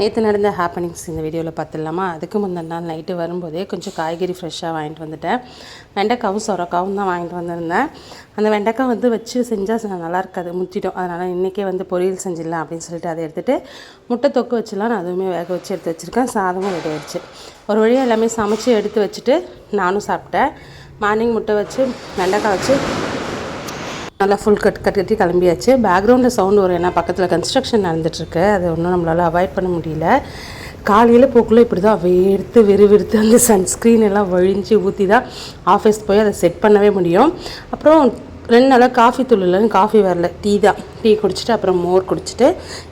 நேற்று நடந்த ஹேப்பனிங்ஸ் இந்த வீடியோவில் பார்த்துடலாமா. அதுக்கு முந்தின நாள் நைட்டு வரும்போதே கொஞ்சம் காய்கறி ஃப்ரெஷ்ஷாக வாங்கிட்டு வந்துட்டேன். வெண்டைக்காவும் சொரக்காவும் தான் வாங்கிட்டு வந்திருந்தேன். அந்த வெண்டைக்காய் வச்சு செஞ்சால் நல்லா இருக்காது, முற்றிடும். அதனால் இன்றைக்கே பொரியல் செஞ்சிடலாம் அப்படின்னு சொல்லிட்டு அதை எடுத்துகிட்டு முட்டை தொக்கு வச்சிடலாம். நான் அதுவுமே வேக வச்சு எடுத்து வச்சுருக்கேன். சாதமும் ரெடி ஆயிடுச்சு. ஒரு வழியாக எல்லாமே சமைச்சு எடுத்து வச்சுட்டு நானும் சாப்பிட்டேன். மார்னிங் முட்டை வச்சு வெண்டைக்காய் வச்சு நல்லா ஃபுல் கட்டி கிளம்பியாச்சு. பேக்ரவுண்டில் சவுண்டு வரும், ஏன்னா பக்கத்தில் கன்ஸ்ட்ரக்ஷன் நடந்துகிட்ருக்கு. அது ஒன்றும் நம்மளால் அவாய்ட் பண்ண முடியல. காலையில் போக்குள்ளே இப்படி தான் விறுவிறுத்து அந்த சன்ஸ்க்ரீன் எல்லாம் வழிஞ்சு ஊற்றி தான் ஆஃபீஸ் போய் அதை செட் பண்ணவே முடியும். அப்புறம் 2 நாளாக காஃபி தூள் இல்லைன்னு காஃபி வரல, டீ குடிச்சிட்டு அப்புறம் மோர் குடிச்சிட்டு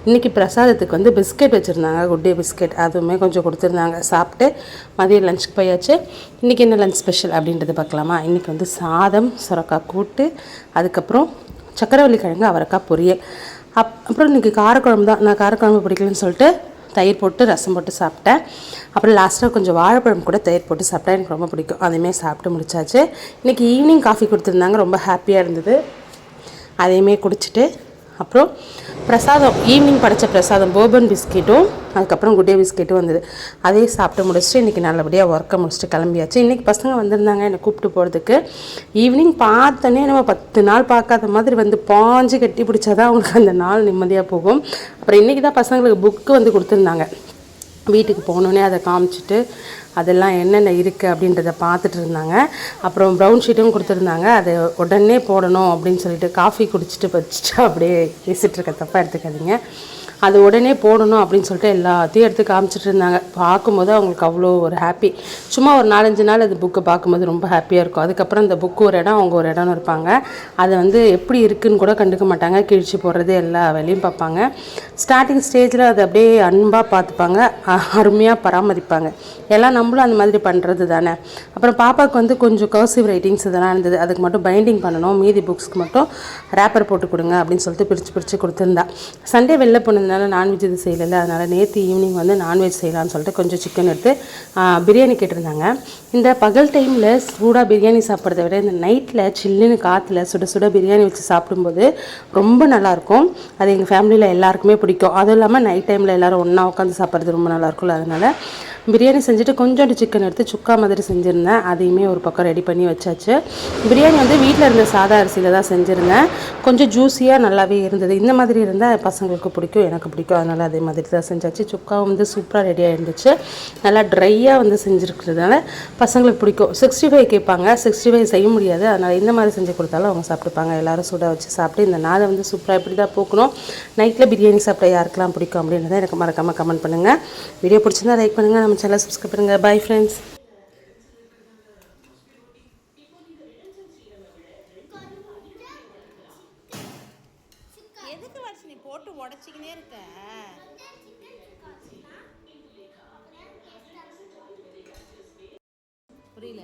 இன்றைக்கி பிரசாதத்துக்கு பிஸ்கெட் வச்சுருந்தாங்க, குட் டே பிஸ்கெட். அதுவுமே கொஞ்சம் கொடுத்துருந்தாங்க. சாப்பிட்டு மதியம் லஞ்சுக்கு போயாச்சு. இன்றைக்கி என்ன லஞ்ச் ஸ்பெஷல் அப்படின்றத பார்க்கலாமா. இன்றைக்கி சாதம், சுரக்காய் கூட்டு, அதுக்கப்புறம் சக்கரவள்ளி கிழங்கு அவரைக்காய் பொரியல். அப்புறம் இன்றைக்கி காரக்குழம்பு தான். நான் காரக்குழம்பு பிடிக்கலன்னு சொல்லிட்டு தயிர் போட்டு ரசம் போட்டு சாப்பிட்டேன். அப்புறம் லாஸ்ட்டாக கொஞ்சம் வாழைப்பழம் கூட தயிர் போட்டு சாப்பிட்டா எனக்கு ரொம்ப பிடிக்கும். அதையுமே சாப்பிட்டு முடிச்சாச்சு. இன்றைக்கி ஈவினிங் காஃபி கொடுத்துருந்தாங்க, ரொம்ப ஹாப்பியாக இருந்தது. அதையுமே குடிச்சிட்டு அப்புறம் பிரசாதம், ஈவினிங் படைத்த பிரசாதம் போர்பன் பிஸ்கெட்டும் அதுக்கப்புறம் குட் டே பிஸ்கெட்டும் வந்தது. அதையும் சாப்பிட்டு முடிச்சுட்டு இன்றைக்கி நல்லபடியாக ஒர்க்கை முடிச்சுட்டு கிளம்பியாச்சு. இன்றைக்கி பசங்க வந்திருந்தாங்க என்னை கூப்பிட்டு போகிறதுக்கு. ஈவினிங் பார்த்தோன்னே நம்ம 10 நாள் பார்க்காத மாதிரி பாஞ்சு கட்டி பிடிச்சாதான் அவங்களுக்கு அந்த நாள் நிம்மதியாக போகும். அப்புறம் இன்றைக்கி தான் பசங்களுக்கு புக்கு கொடுத்துருந்தாங்க. வீட்டுக்கு போனோடனே அதை காமிச்சிட்டு அதெல்லாம் என்னென்ன இருக்குது அப்படின்றத பார்த்துட்டு இருந்தாங்க. அப்புறம் ப்ரௌன் ஷீட்டும் கொடுத்துருந்தாங்க. அதை உடனே போடணும் அப்படின்னு சொல்லிட்டு காஃபி குடிச்சிட்டு வச்சுட்டு அப்படியே பேசிகிட்டு இருக்க, தப்பாக எடுத்துக்காதீங்க. அது உடனே போடணும் அப்படின்னு சொல்லிட்டு எல்லாத்தையும் எடுத்து காமிச்சிட்டு இருந்தாங்க. பார்க்கும்போது அவங்களுக்கு அவ்வளோ ஒரு ஹாப்பி. சும்மா ஒரு 4-5 நாள் அது புக்கை பார்க்கும்போது ரொம்ப ஹாப்பியாக இருக்கும். அதுக்கப்புறம் அந்த புக்கு ஒரு இடம், அவங்க ஒரு இடம்னு இருப்பாங்க. அதை எப்படி இருக்குதுன்னு கூட கண்டுக்க மாட்டாங்க. கிழிச்சு போடுறது எல்லா வேலையும் பார்ப்பாங்க. ஸ்டார்டிங் ஸ்டேஜில் அதை அப்படியே அன்பாக பார்த்துப்பாங்க, அருமையாக பராமரிப்பாங்க. எல்லாம் நம்மளும் அந்த மாதிரி பண்ணுறது தானே. அப்புறம் பாப்பாவுக்கு கொஞ்சம் கர்சிவ் ரைட்டிங்ஸ் இதெல்லாம் இருந்தது. அதுக்கு மட்டும் பைண்டிங் பண்ணணும். மீதி புக்ஸ்க்கு மட்டும் ரேப்பர் போட்டு கொடுங்க அப்படின்னு சொல்லிட்டு பிரித்து கொடுத்துருந்தா. சண்டே வெளில போனதுனால நான்வெஜ் இது செய்யலை. அதனால் நேற்று ஈவினிங் நான்வெஜ் செய்யலான்னு சொல்லிட்டு கொஞ்சம் சிக்கன் எடுத்து பிரியாணி கேட்டிருந்தாங்க. இந்த பகல் டைமில் சூடாக பிரியாணி சாப்பிட்றத விட இந்த நைட்டில் சில்லுன்னு காற்றுல சுட பிரியாணி வச்சு சாப்பிடும்போது ரொம்ப நல்லாயிருக்கும். அது எங்கள் ஃபேமிலியில் எல்லாருக்குமே பிடிக்கும். அதுவும் இல்லாமல் நைட் டைமில் எல்லோரும் ஒன்றா உட்காந்து சாப்பிட்றது ரொம்ப நல்லாயிருக்கும்ல. அதனால் பிரியாணி செஞ்சுட்டு கொஞ்சோண்டு சிக்கன் எடுத்து சுக்கா மாதிரி செஞ்சுருந்தேன். அதையுமே ஒரு பக்கம் ரெடி பண்ணி வச்சாச்சு. பிரியாணி வீட்டில் இருந்த சாதா அரிசியில் தான் செஞ்சுருந்தேன். கொஞ்சம் ஜூஸியாக நல்லாவே இருந்தது. இந்த மாதிரி இருந்தால் பசங்களுக்கு பிடிக்கும், எனக்கு பிடிக்கும். அதனால் அதே மாதிரி தான் செஞ்சாச்சு. சுக்காவும் சூப்பராக ரெடியாக இருந்துச்சு. நல்லா ட்ரையாக செஞ்சுருக்கிறதுனால பசங்களுக்கு பிடிக்கும். 65 கேட்பாங்க. 65 செய்ய முடியாது. அதனால் இந்த மாதிரி செஞ்சு கொடுத்தாலும் அவங்க சாப்பிட்டுப்பாங்க. எல்லோரும் சூடாக வச்சு சாப்பிட்டு இந்த நாளை சூப்பராக இப்படி தான் போக்கணும். நைட்டில் பிரியாணி சாப்பிட யாருக்கெல்லாம் பிடிக்கும் அப்படின்றத எனக்கு மறக்காமல் கமெண்ட் பண்ணுங்கள். வீடியோ பிடிச்சிருந்தா லைக் பண்ணுங்கள். நம்ம சேனலை சப்ஸ்கிரைப் பண்ணுங்கள். Bye friends. எதுக்கு வர்ஷினி போட்டு உடச்சிக்கினே இருக்க? புரியல.